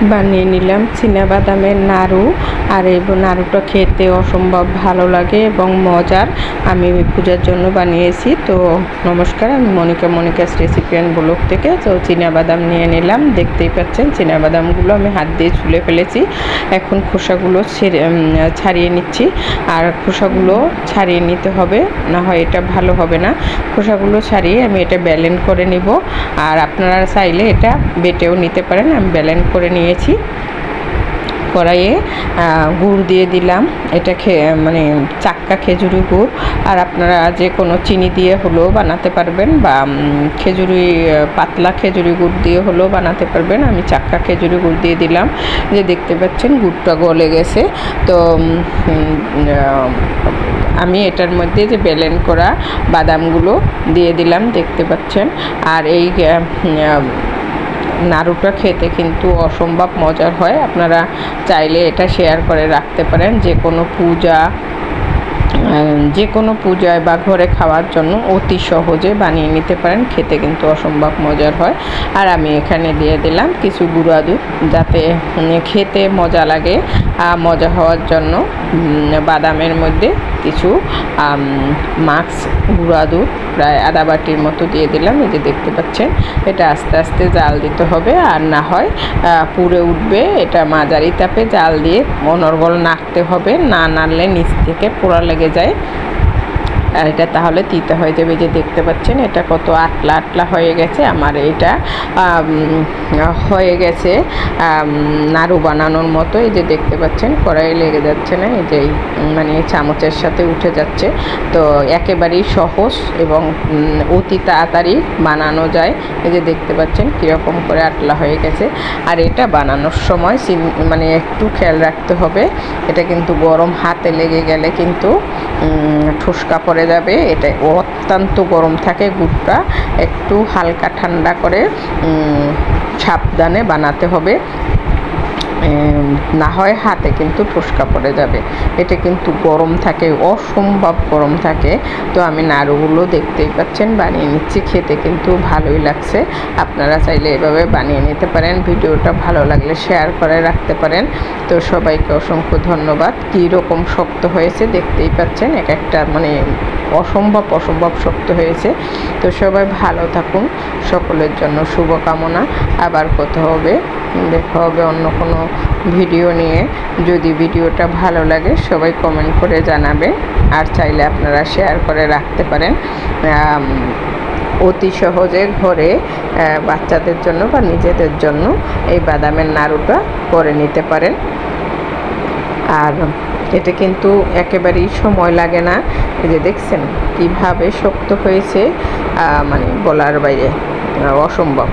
বানিয়ে নিলাম চীনাবাদামের নাড়ু। আর এই নাড়ুটা খেতে অসম্ভব ভালো লাগে এবং মজার। আমি পূজার জন্য বানিয়েছি। তো নমস্কার, আমি মনিকাস রেসিপি অ্যান্ড ব্লগ থেকে। তো চীনাবাদাম নিয়ে নিলাম, দেখতেই পাচ্ছেন চীনাবাদামগুলো আমি হাত দিয়ে ছুলে ফেলেছি। এখন খোসাগুলো ছাড়িয়ে নিচ্ছি। আর খোসাগুলো ছাড়িয়ে নিতে হবে, না হয় এটা ভালো হবে না। খোসাগুলো ছাড়িয়ে আমি এটা ব্যালেন্ড করে নিব। আর আপনারা চাইলে এটা বেটেও নিতে পারেন। আমি ব্যালেন্ড করে নিয়েছি। কড়াইয়ে গুড় দিয়ে দিলাম, এটা মানে চাক্কা খেজুরি গুড়। আর আপনারা যে কোনো চিনি দিয়ে হলেও বানাতে পারবেন, বা খেজুরি পাতলা খেজুরি গুড় দিয়ে হলেও বানাতে পারবেন। আমি চাক্কা খেজুরি গুড় দিয়ে দিলাম। যে দেখতে পাচ্ছেন গুড়টা গলে গেছে। তো আমি এটার মধ্যে যে ব্লেন্ড করা বাদামগুলো দিয়ে দিলাম, দেখতে পাচ্ছেন। আর এই নাড়ুটা খেতে কিন্তু অসম্ভব মজার হয়। আপনারা চাইলে এটা শেয়ার করে রাখতে পারেন যে কোনো পূজায় বা ঘরে খাওয়ার জন্য অতি সহজে বানিয়ে নিতে পারেন। খেতে কিন্তু অসম্ভব মজার হয়। আর আমি এখানে দিয়ে দিলাম কিছু গুঁড়া দুধ, যাতে খেতে মজা লাগে। মজা হওয়ার জন্য বাদামের মধ্যে কিছু মাক্স গুঁড়া দুধ প্রায় আধা বাটির মতো দিয়ে দিলাম। এই যে দেখতে পাচ্ছেন, এটা আস্তে আস্তে জাল দিতে হবে, আর না হয় পুড়ে উঠবে। এটা মাঝারি তাপে জাল দিয়ে অনর্গল নাড়তে হবে, না নাড়লে নিচ থেকে পোড়া লেগে যায়। আর এটা তাহলে তিতা হয়ে যাবে। যে দেখতে পাচ্ছেন এটা কত আটলা আটলা হয়ে গেছে। আমার এটা হয়ে গেছে নাড়ু বানানোর মতো। এই যে দেখতে পাচ্ছেন কড়াই লেগে যাচ্ছে না, এই যে মানে চামচের সাথে উঠে যাচ্ছে। তো একেবারেই সহজ এবং অতি তাড়াতাড়ি বানানো যায়। এই যে দেখতে পাচ্ছেন কীরকম করে আটলা হয়ে গেছে। আর এটা বানানোর সময় মানে একটু খেয়াল রাখতে হবে, এটা কিন্তু গরম হাতে লেগে গেলে কিন্তু ঠুসকা পড়ে যাবে। এটা অত্যন্ত গরম থাকে গুড়টা, একটু হালকা ঠান্ডা করে সাবধানে বানাতে হবে, না হয় হাতে কিন্তু ঠুসকা পড়ে যাবে। এটা কিন্তু গরম থাকে, অসম্ভব গরম থাকে। তো আমি নাড়ুগুলো দেখতেই পাচ্ছেন বানিয়ে নিচ্ছি। খেতে কিন্তু ভালোই লাগছে। আপনারা চাইলে এভাবে বানিয়ে নিতে পারেন। ভিডিওটা ভালো লাগলে শেয়ার করে রাখতে পারেন। তো সবাইকে অসংখ্য ধন্যবাদ। কী রকম শক্ত হয়েছে দেখতেই পাচ্ছেন, এক একটা মানে অসম্ভব শক্ত হয়েছে। তো সবাই ভালো থাকুন, সকলের জন্য শুভকামনা। আবার দেখা হবে অন্য কোনো ভিডিও নিয়ে। যদি ভিডিওটা ভালো লাগে সবাই কমেন্ট করে জানাবেন। আর চাইলে আপনারা শেয়ার করে রাখতে পারেন। অতি সহজে ঘরে বাচ্চাদের জন্য বা নিজেদের জন্য এই বাদামের নাড়ুটা করে নিতে পারেন। আর এটা কিন্তু একেবারেই সময় লাগে না। এই যে দেখছেন কীভাবে শক্ত হয়েছে, মানে বলার বাইরে, অসম্ভব।